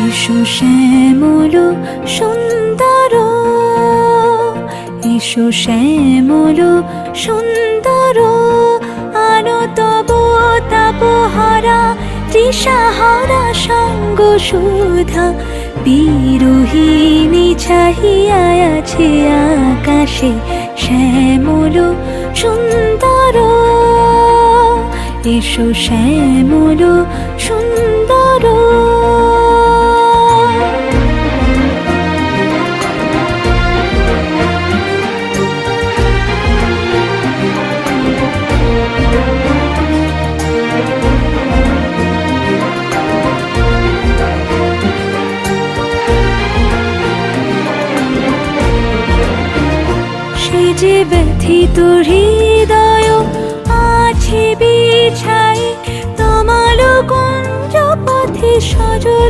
এসো শ্যামল সুন্দর, এসো শ্যামল সুন্দর, আনো তব তাপহারা তৃষাহারা সঙ্গ সুধা। বিরোহিণী চাহিয়া আছে আকাশে শ্যামল সুন্দর, এসো শ্যামল সুন্দর। সে যে ব্যথিত হৃদয় আছে বিছাই, তমাল কুঞ্জ পথে সজল